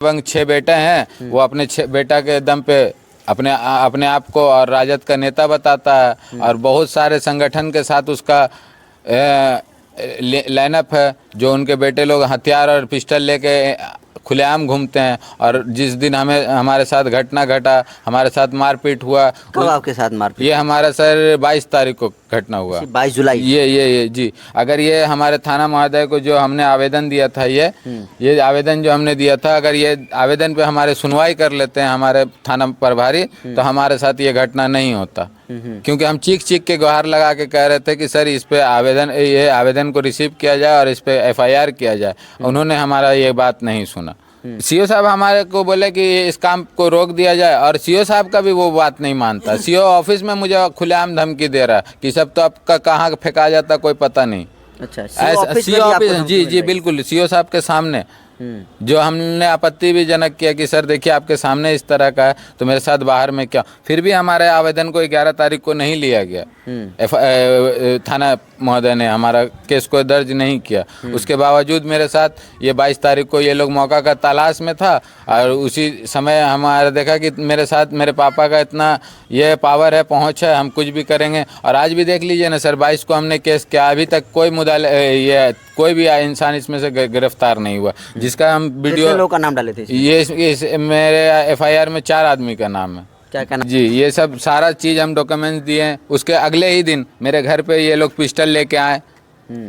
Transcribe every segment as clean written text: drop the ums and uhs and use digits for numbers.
बंग 6 बेटे हैं, वो अपने 6 बेटा के दम पे अपने आप को और राजद का नेता बताता है और बहुत सारे संगठन के साथ उसका लाइनअप है, जो उनके बेटे लोग हथियार और पिस्टल लेके खुलेआम घूमते हैं। और जिस दिन हमारे साथ घटना घटा, हमारे साथ मारपीट हुआ। कब आपके साथ मारपीट? ये हमारा सर 22 तारीख को घटना हुआ, 22 जुलाई। ये जी। अगर ये हमारे थाना महोदय को जो हमने आवेदन दिया था, ये आवेदन जो हमने दिया था, अगर ये आवेदन पे हमारे सुनवाई कर लेते हैं हमारे थाना प्रभारी, तो हमारे साथ ये घटना नहीं होता। क्योंकि हम चीख चीख के गुहार लगा के कह रहे थे कि सर इस पे ये आवेदन को रिसीव किया जाए और इस पे FIR किया जाए। उन्होंने हमारा ये बात नहीं सुना। CO साहब हमारे को बोले कि इस काम को रोक दिया जाए, और CO साहब का भी वो बात नहीं मानता। CO ऑफिस में मुझे खुलेआम धमकी दे रहा है कि सब तो आपका कहाँ फेंका जाता कोई पता नहीं। अच्छा, CO ऑफिस, जी बिल्कुल, CO साहब के सामने, जो हमने आपत्ति भी जनक किया कि सर देखिए आपके सामने इस तरह का है, तो मेरे साथ बाहर में क्या। फिर भी हमारे आवेदन को 11 तारीख को नहीं लिया गया। थाना महोदय ने हमारा केस को दर्ज नहीं किया। उसके बावजूद मेरे साथ ये 22 तारीख को ये लोग मौका का तलाश में था, और उसी समय हमारा देखा कि मेरे साथ मेरे पापा का इतना ये पावर है, पहुंच है, हम कुछ भी करेंगे। और आज भी देख लीजिए ना सर, 22 को हमने केस किया, अभी तक कोई भी इंसान इसमें से गिरफ्तार नहीं हुआ। जिसका हम वीडियो, लोगों का नाम डाले थे ये मेरे FIR में 4 आदमी का नाम है। क्या कहना जी, ये सब सारा चीज़ हम डॉक्यूमेंट्स दिए हैं। उसके अगले ही दिन मेरे घर पे ये लोग पिस्टल लेके आए,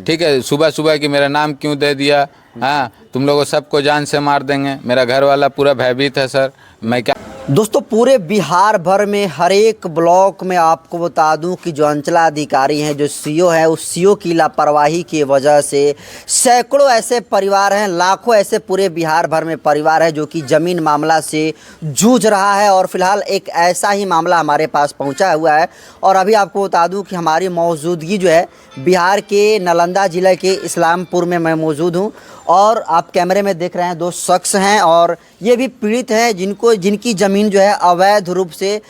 ठीक है, सुबह सुबह कि मेरा नाम क्यों दे दिया, हाँ तुम लोगों सबको जान से मार देंगे। मेरा घर वाला पूरा भयभीत है सर, मैं क्या। दोस्तों, पूरे बिहार भर में हर एक ब्लॉक में आपको बता दूं कि जो अंचलाधिकारी हैं, जो CO है, उस CO की लापरवाही की वजह से सैकड़ों ऐसे परिवार हैं, लाखों ऐसे पूरे बिहार भर में परिवार है जो कि ज़मीन मामला से जूझ रहा है। और फिलहाल एक ऐसा ही मामला हमारे पास पहुंचा हुआ है। और अभी आपको बता दूं कि हमारी मौजूदगी जो है बिहार के नालंदा ज़िले के इस्लामपुर में मैं मौजूद हूँ। और आप कैमरे में देख रहे हैं 2 शख्स हैं, और ये भी पीड़ित हैं जिनकी ज़मीन जो है अवैध रूप से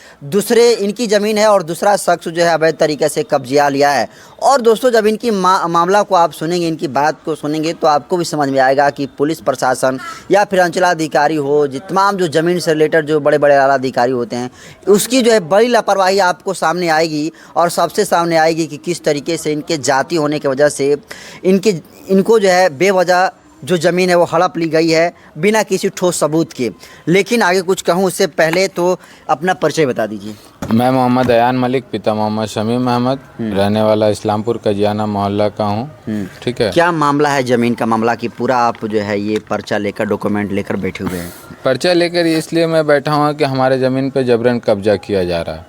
इनकी ज़मीन है और दूसरा शख्स जो है अवैध तरीके से कब्जा लिया है। और दोस्तों, जब इनकी मामला को आप सुनेंगे, इनकी बात को सुनेंगे, तो आपको भी समझ में आएगा कि पुलिस प्रशासन या फिर अंचलाधिकारी हो, तमाम जो ज़मीन से रिलेटेड जो बड़े बड़े आला अधिकारी होते हैं, उसकी जो है बड़ी लापरवाही आपको सामने आएगी। और सबसे सामने आएगी कि किस तरीके से इनके जाति होने की वजह से इनको जो है बेवजह जो ज़मीन है वो हड़प ली गई है बिना किसी ठोस सबूत के। लेकिन आगे कुछ कहूँ उससे पहले तो अपना परिचय बता दीजिए। मैं मोहम्मद अयान मलिक, पिता मोहम्मद शमीम अहमद, रहने वाला इस्लामपुर कजियाना मोहल्ला का हूँ। ठीक है। क्या मामला है ज़मीन का मामला कि पूरा आप जो है ये पर्चा लेकर, डॉक्यूमेंट लेकर बैठे हुए हैं? पर्चा लेकर इसलिए मैं बैठा हूँ कि हमारे ज़मीन पे जबरन कब्जा किया जा रहा है,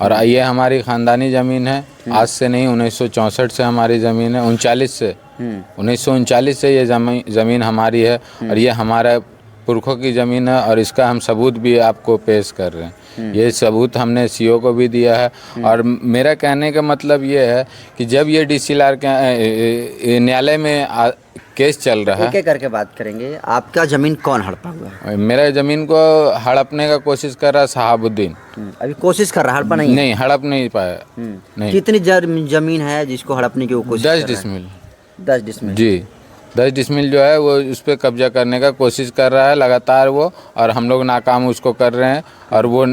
और ये हमारी ख़ानदानी ज़मीन है। आज से नहीं, 1964 से हमारी ज़मीन है, 1939 से ये ज़मीन हमारी है, और ये हमारे पुरखों की ज़मीन है। और इसका हम सबूत भी आपको पेश कर रहे हैं। ये सबूत हमने CO को भी दिया है। और मेरा कहने का मतलब ये है कि जब ये DCLR के न्यायालय में केस चल रहा है, एक करके बात करेंगे। आपका ज़मीन कौन हड़पा हुआ है? मेरा ज़मीन को हड़पने का कोशिश कर रहा है शहाबुद्दीन। अभी कोशिश कर रहा है, हड़पा नहीं हड़प नहीं पाया। नहीं। कितनी ज़मीन है जिसको हड़पने की कोशिश? 10 डिसमिल। 10 डिसमिल जी, 10 डिसमिल जो है वो उस पर कब्जा करने का कोशिश कर रहा है लगातार वो, और हम लोग नाकाम उसको कर रहे हैं। और वो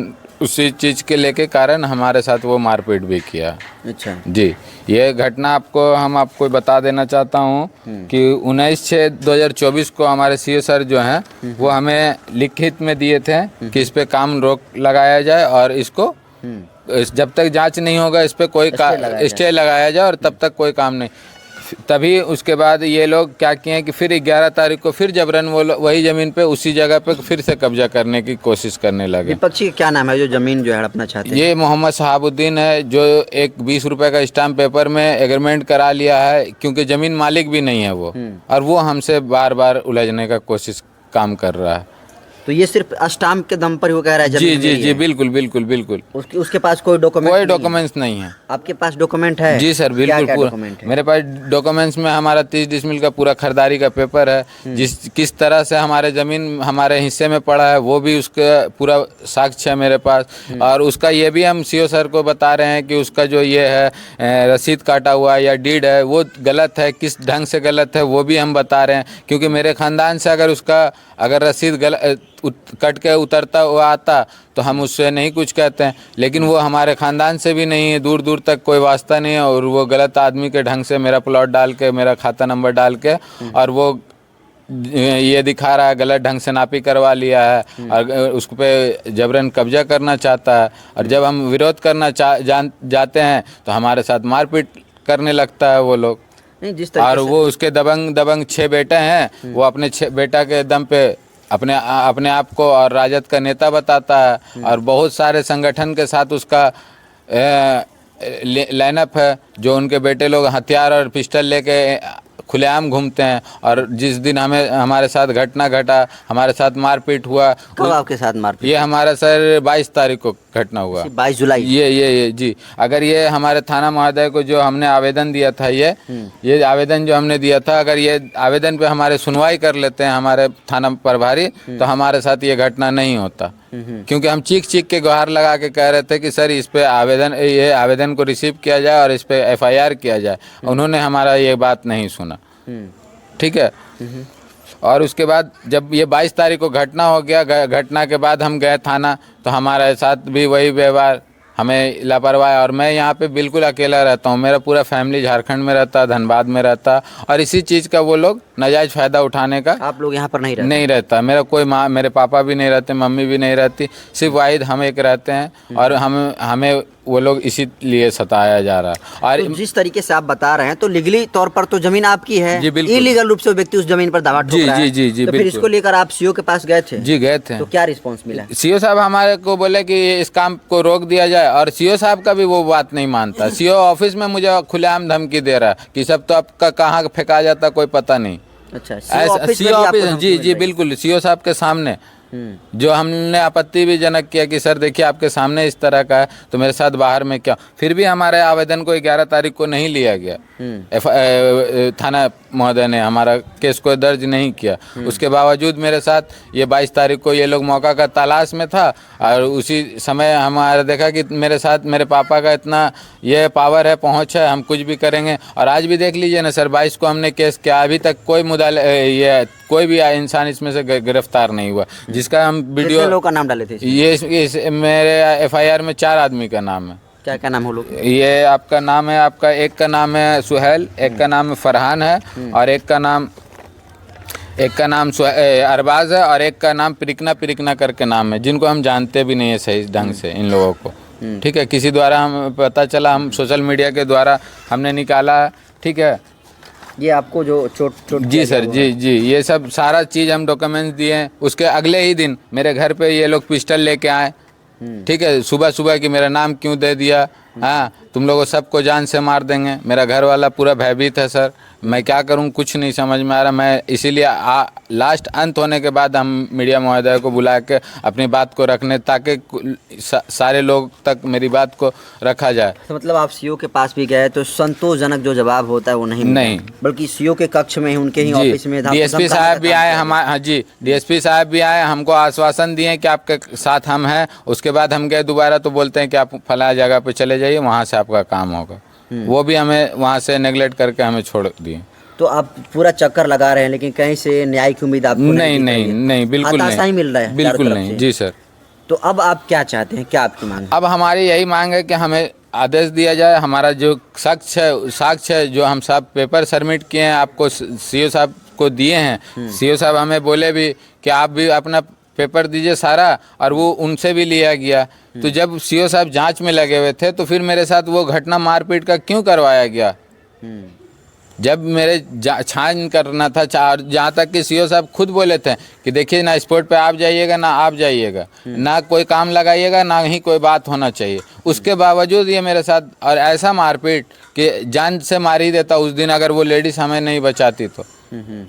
उसी चीज़ के लेके कारण हमारे साथ वो मारपीट भी किया। अच्छा जी, ये घटना आपको बता देना चाहता हूँ कि 19/6/2024 को हमारे CO सर जो हैं वो हमें लिखित में दिए थे कि इस पे काम रोक लगाया जाए, और इसको जब तक जांच नहीं होगा इस पे कोई स्टे लगाया जाए, और तब तक कोई काम नहीं। तभी उसके बाद ये लोग क्या किए हैं कि फिर 11 तारीख को फिर जबरन वो वही ज़मीन पे उसी जगह पे फिर से कब्जा करने की कोशिश करने लगे। विपक्षी क्या नाम है जो ज़मीन जो हड़पना चाहते हैं? ये मोहम्मद शहाबुद्दीन है, जो एक 20 रुपए का स्टाम्प पेपर में एग्रीमेंट करा लिया है, क्योंकि ज़मीन मालिक भी नहीं है वो, और वो हमसे बार बार उलझने का काम कर रहा है। तो ये सिर्फ स्टाम्प के दम पर वो कह रहा है जी जमीन जी मेरी जी है। बिल्कुल बिल्कुल बिल्कुल। उसके पास कोई डॉक्यूमेंट कोई डॉक्यूमेंट्स नहीं है। आपके पास डॉक्यूमेंट है? जी सर क्या बिल्कुल क्या पूरा डॉक्यूमेंट है? मेरे पास डॉक्यूमेंट्स में हमारा 30 डिसमिल का पूरा खरीदारी का पेपर है, जिस किस तरह से हमारे ज़मीन हमारे हिस्से में पड़ा है वो भी उसका पूरा साक्ष्य है मेरे पास। और उसका ये भी हम सीओ सर को बता रहे हैं कि उसका जो ये है रसीद काटा हुआ या डीड है वो गलत है, किस ढंग से गलत है वो भी हम बता रहे हैं। क्योंकि मेरे ख़ानदान से अगर रसीद कट के उतरता हुआ आता तो हम उससे नहीं कुछ कहते हैं, लेकिन वो हमारे ख़ानदान से भी नहीं है, दूर दूर तक कोई वास्ता नहीं है। और वो गलत आदमी के ढंग से मेरा प्लॉट डाल के, मेरा खाता नंबर डाल के, और वो ये दिखा रहा है गलत ढंग से नापी करवा लिया है और उस पे जबरन कब्जा करना चाहता है। और जब हम विरोध करना जाते हैं तो हमारे साथ मारपीट करने लगता है वो लोग। नहीं, जिस और वो उसके दबंग 6 बेटे हैं, वो अपने 6 बेटा के दम पे अपने आप को और राजद का नेता बताता है। और बहुत सारे संगठन के साथ उसका लाइनअप है, जो उनके बेटे लोग हथियार और पिस्टल लेके खुलेआम घूमते हैं। और जिस दिन हमारे साथ घटना घटा, हमारे साथ मारपीट हुआ। कब आपके साथ मारपीट? ये हमारा सर 22 तारीख को घटना हुआ, 22 जुलाई। ये जी। अगर ये हमारे थाना महोदय को जो हमने आवेदन दिया था, ये आवेदन जो हमने दिया था, अगर ये आवेदन पे हमारे सुनवाई कर लेते हैं हमारे थाना प्रभारी, तो हमारे साथ ये घटना नहीं होता। क्योंकि हम चीख के गुहार लगा के कह रहे थे कि सर इस पे ये आवेदन को रिसीव किया जाए और इस पे FIR किया जाए। उन्होंने हमारा ये बात नहीं सुना। ठीक है। और उसके बाद जब ये 22 तारीख को घटना हो गया, घटना के बाद हम गए थाना, तो हमारे साथ भी वही व्यवहार, हमें लापरवाही। और मैं यहाँ पे बिल्कुल अकेला रहता हूँ, मेरा पूरा फैमिली झारखंड में रहता, धनबाद में रहता, और इसी चीज़ का वो लोग नाजायज़ फ़ायदा उठाने का। आप लोग यहाँ पर नहीं रहता। मेरा कोई माँ, मेरे पापा भी नहीं रहते, मम्मी भी नहीं रहती, सिर्फ वाहिद हम एक रहते हैं। और हमें वो लोग इसीलिए सताया जा रहा है। और तो जिस तरीके से आप बता रहे हैं, तो लीगली तौर पर तो जमीन आपकी है जी बिल्कुल। इलीगल रूप से वो व्यक्ति उस जमीन पर दावा ठोक रहा है। जी तो फिर इसको लेकर आप सीओ के पास गए थे? जी गए थे। तो क्या रिस्पॉन्स मिला? सीओ साहब हमारे को बोले कि इस काम को रोक दिया जाए, और सीओ साहब का भी वो बात नहीं मानता। सीओ ऑफिस में मुझे खुलेआम धमकी दे रहा है कि सब तो आपका कहाँ फेंका जाता कोई पता नहीं। अच्छा, सीओ ऑफिस? जी बिल्कुल, सीओ साहब के सामने। जो हमने आपत्ति भी जनक किया कि सर देखिए आपके सामने इस तरह का है, तो मेरे साथ बाहर में क्या। फिर भी हमारे आवेदन को 11 तारीख को नहीं लिया गया। थाना महोदय ने हमारा केस को दर्ज नहीं किया। उसके बावजूद मेरे साथ ये 22 तारीख को ये लोग मौका का तलाश में था, और उसी समय हमारा देखा कि मेरे साथ मेरे पापा का इतना ये पावर है, पहुंच है, हम कुछ भी करेंगे। और आज भी देख लीजिए ना सर, 22 को हमने केस किया, अभी तक कोई भी इंसान इसमें से गिरफ्तार नहीं हुआ। जिसका हम वीडियो, कितने लोगों का नाम डाले थे? ये मेरे FIR में 4 आदमी का नाम है। क्या क्या नाम हो लोग? ये आपका नाम है, आपका एक का नाम है सुहेल, एक का नाम फरहान है, और एक का नाम अरबाज है, और एक का नाम पिरिकना करके नाम है, जिनको हम जानते भी नहीं है सही ढंग से इन लोगों को। ठीक है, किसी द्वारा हम पता चला, हम सोशल मीडिया के द्वारा हमने निकाला। ठीक है। ये आपको जो चोट जी सर, जी ये सब सारा चीज़ हम डॉक्यूमेंट्स दिए हैं। उसके अगले ही दिन मेरे घर पे ये लोग पिस्टल लेके आए। ठीक है, सुबह कि मेरा नाम क्यों दे दिया, हाँ तुम लोगों सबको जान से मार देंगे। मेरा घर वाला पूरा भयभीत है सर, मैं क्या करूं कुछ नहीं समझ में आ रहा। मैं इसीलिए लास्ट अंत होने के बाद हम मीडिया महोदय को बुला के अपनी बात को रखने, ताकि सारे लोग तक मेरी बात को रखा जाए। तो मतलब आप सीओ के पास भी गए तो संतोषजनक जो जवाब होता है वो नहीं, बल्कि सीओ के कक्ष में उनके ही ऑफिस में DSP साहब भी आए हाँ जी, DSP साहब भी आए, हमको आश्वासन दिए कि आपके साथ हम हैं। उसके बाद हम गए दोबारा तो बोलते हैं कि आप फला जगह पे चले जाइए, वहाँ से आपका काम होगा। वो भी हमें वहाँ से नेगलेक्ट करके हमें छोड़ दिए। तो आप पूरा चक्कर लगा रहे हैं, लेकिन कहीं से न्याय की उम्मीद आपको नहीं बिल्कुल नहीं, ही मिल रहा है? बिल्कुल नहीं जी सर। तो अब आप क्या चाहते हैं, क्या आपकी मांग? अब हमारी यही मांग है कि हमें आदेश दिया जाए। हमारा जो साक्ष्य है जो हम सब पेपर सबमिट किए हैं, आपको सीओ साहब को दिए हैं। सीओ साहब हमें बोले भी कि आप भी अपना पेपर दीजिए सारा, और वो उनसे भी लिया गया। तो जब सीओ साहब जांच में लगे हुए थे, तो फिर मेरे साथ वो घटना मारपीट का क्यों करवाया गया? जब मेरे छान करना था, जहाँ तक कि सीओ साहब खुद बोले थे कि देखिए ना स्पोर्ट पे आप जाइएगा ना आप जाइएगा, ना कोई काम लगाइएगा, ना ही कोई बात होना चाहिए। उसके बावजूद ये मेरे साथ, और ऐसा मारपीट कि जान से मार ही देता उस दिन, अगर वो लेडीज़ हमें नहीं बचाती तो।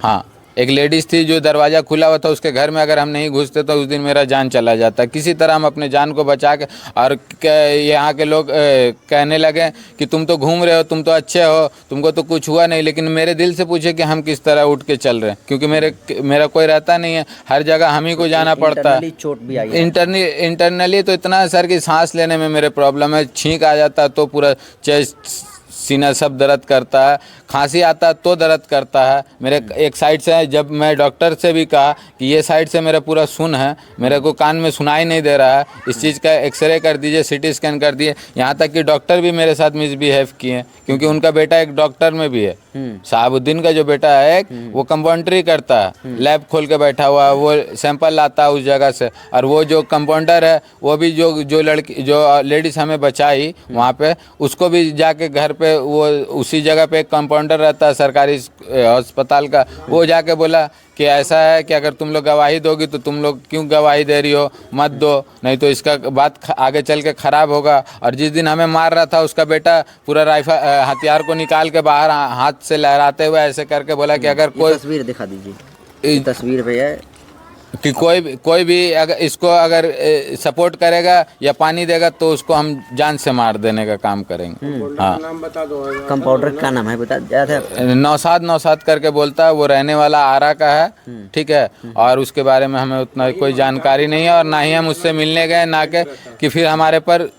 हाँ, एक लेडीज़ थी जो दरवाज़ा खुला हुआ था, उसके घर में अगर हम नहीं घुसते तो उस दिन मेरा जान चला जाता। किसी तरह हम अपने जान को बचा के, और यहाँ के लोग कहने लगे कि तुम तो घूम रहे हो, तुम तो अच्छे हो, तुमको तो कुछ हुआ नहीं। लेकिन मेरे दिल से पूछे कि हम किस तरह उठ के चल रहे हैं, क्योंकि मेरा कोई रहता नहीं है, हर जगह हम ही को जाना पड़ता है। चोट भी आई है? इंटरनली तो इतना है सर कि सांस लेने में मेरे प्रॉब्लम है, छींक आ जाता है तो पूरा चेस्ट सीना सब दर्द करता है, खांसी आता है तो दर्द करता है। मेरे एक साइड से, जब मैं डॉक्टर से भी कहा कि ये साइड से मेरा पूरा सुन है, मेरे को कान में सुनाई नहीं दे रहा है, इस चीज़ का एक्सरे कर दीजिए, सीटी स्कैन कर दिए। यहाँ तक कि डॉक्टर भी मेरे साथ मिसबिहेव किए, क्योंकि उनका बेटा एक डॉक्टर में भी है। शहाबुद्दीन का जो बेटा है वो कंपाउंडरी करता है, लैब खोल के बैठा हुआ है, वो सैंपल लाता है उस जगह से। और वो जो कंपाउंडर है वो भी जो लड़की, जो लेडीज़ हमें बचाई वहाँ पे, उसको भी जाके घर पे, वो उसी जगह पे एक कंपाउंडर रहता है सरकारी अस्पताल का, वो जाके बोला कि ऐसा है कि अगर तुम लोग गवाही दोगी तो तुम लोग क्यों गवाही दे रही हो, मत दो, नहीं तो इसका बात आगे चल के ख़राब होगा। और जिस दिन हमें मार रहा था उसका बेटा पूरा राइफल हथियार को निकाल के बाहर हाथ से लहराते हुए ऐसे करके बोला कि अगर कोई तस्वीर दिखा दीजिए, तस्वीर भैया, कि कोई भी अगर इसको अगर सपोर्ट करेगा या पानी देगा तो उसको हम जान से मार देने का काम करेंगे। हाँ, कंपाउंडर का नाम है बता थे? नौसाद करके बोलता है, वो रहने वाला आरा का है, ठीक है। और उसके बारे में हमें उतना कोई जानकारी नहीं है, और ना ही हम उससे मिलने गए, ना कि फिर हमारे पर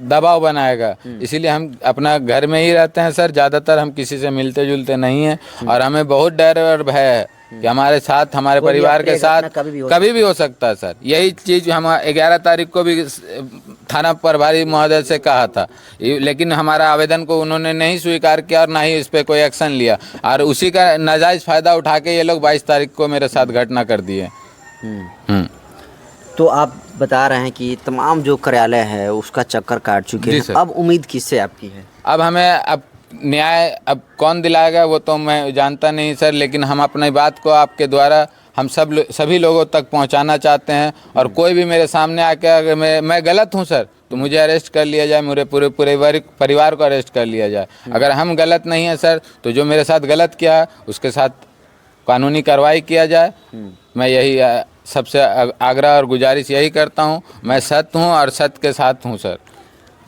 दबाव बनाएगा। इसीलिए हम अपना घर में ही रहते हैं सर, ज़्यादातर हम किसी से मिलते जुलते नहीं हैं। और हमें बहुत डर और भय है कि हमारे साथ, हमारे परिवार के साथ कभी भी हो सकता है सर। यही चीज़ हम 11 तारीख को भी थाना प्रभारी महोदय से कहा था, लेकिन हमारा आवेदन को उन्होंने नहीं स्वीकार किया और ना ही इस पर कोई एक्शन लिया। और उसी का नाजायज़ फ़ायदा उठा के ये लोग 22 तारीख को मेरे साथ घटना कर दिए। तो आप बता रहे हैं कि तमाम जो कार्यालय है उसका चक्कर काट चुके हैं, अब उम्मीद किससे आपकी है? अब हमें न्याय अब कौन दिलाएगा वो तो मैं जानता नहीं सर, लेकिन हम अपनी बात को आपके द्वारा हम सभी लोगों तक पहुंचाना चाहते हैं। और कोई भी मेरे सामने आके अगर मैं गलत हूं सर तो मुझे अरेस्ट कर लिया जाए, मेरे पूरे परिवार को अरेस्ट कर लिया जाए। अगर हम गलत नहीं हैं सर तो जो मेरे साथ गलत किया है उसके साथ कानूनी कार्रवाई किया जाए। मैं यही सबसे आग्रह और गुजारिश यही करता हूं। मैं सत्य हूं और सत्य के साथ हूं सर।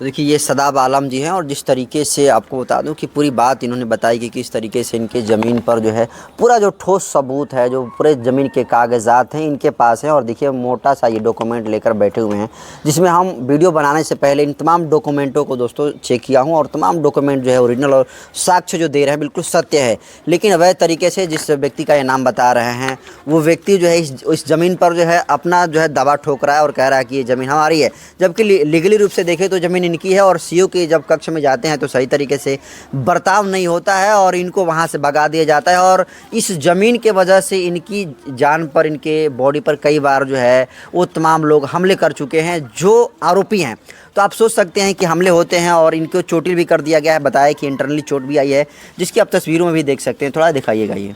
तो देखिए ये सदाब आलम जी हैं, और जिस तरीके से आपको बता दूं कि पूरी बात इन्होंने बताई कि किस तरीके से इनके ज़मीन पर जो है पूरा जो ठोस सबूत है, जो पूरे ज़मीन के कागजात हैं इनके पास हैं। और देखिए मोटा सा ये डॉक्यूमेंट लेकर बैठे हुए हैं, जिसमें हम वीडियो बनाने से पहले इन तमाम डॉक्यूमेंटों को दोस्तों चेक किया हूँ, और तमाम डॉक्यूमेंट जो है ओरिजिनल और साक्ष्य जो दे रहे हैं बिल्कुल सत्य है। लेकिन अवैध तरीके से जिस व्यक्ति का ये नाम बता रहे हैं वो व्यक्ति जो है इस ज़मीन पर जो है अपना जो है दावा ठोक रहा है और कह रहा है कि ये ज़मीन हमारी है, जबकि लीगली रूप से देखें तो ज़मीन इनकी है। और सीओ के जब कक्ष में जाते हैं तो सही तरीके से बर्ताव नहीं होता है और इनको वहां से भगा दिया जाता है। और इस ज़मीन के वजह से इनकी जान पर, इनके बॉडी पर कई बार जो है वो तमाम लोग हमले कर चुके हैं जो आरोपी हैं। तो आप सोच सकते हैं कि हमले होते हैं और इनको चोटिल भी कर दिया गया है। बताया कि इंटरनली चोट भी आई है, जिसकी आप तस्वीरों में भी देख सकते हैं। थोड़ा दिखाइएगा, ये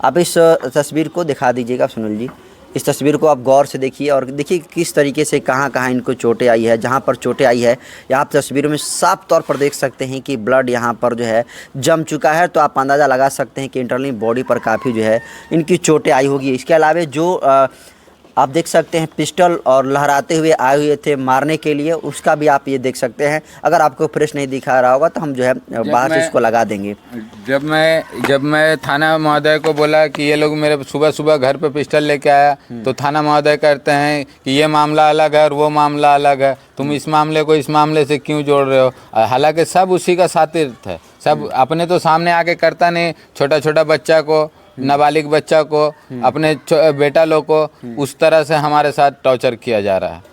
आप इस तस्वीर को दिखा दीजिएगा सुनील जी। इस तस्वीर को आप गौर से देखिए और देखिए किस तरीके से कहाँ इनको चोटें आई है। जहाँ पर चोटें आई है यहाँ आप तस्वीरों में साफ तौर पर देख सकते हैं कि ब्लड यहाँ पर जो है जम चुका है। तो आप अंदाज़ा लगा सकते हैं कि इंटरनली बॉडी पर काफ़ी जो है इनकी चोटें आई होगी। इसके अलावा जो आप देख सकते हैं पिस्टल और लहराते हुए आए हुए थे मारने के लिए, उसका भी आप ये देख सकते हैं। अगर आपको फ्रेश नहीं दिखा रहा होगा तो हम जो है बाहर से उसको लगा देंगे। जब मैं थाना महोदय को बोला कि ये लोग मेरे सुबह घर पे पिस्टल लेके आया, तो थाना महोदय कहते हैं कि ये मामला अलग है और वो मामला अलग है, तुम इस मामले को इस मामले से क्यों जोड़ रहे हो। हालांकि सब उसी का सातिर है, सब अपने तो सामने आके करता नहीं। छोटा बच्चा को, नाबालिग बच्चा को, अपने बेटा लोग को उस तरह से हमारे साथ टॉर्चर किया जा रहा है।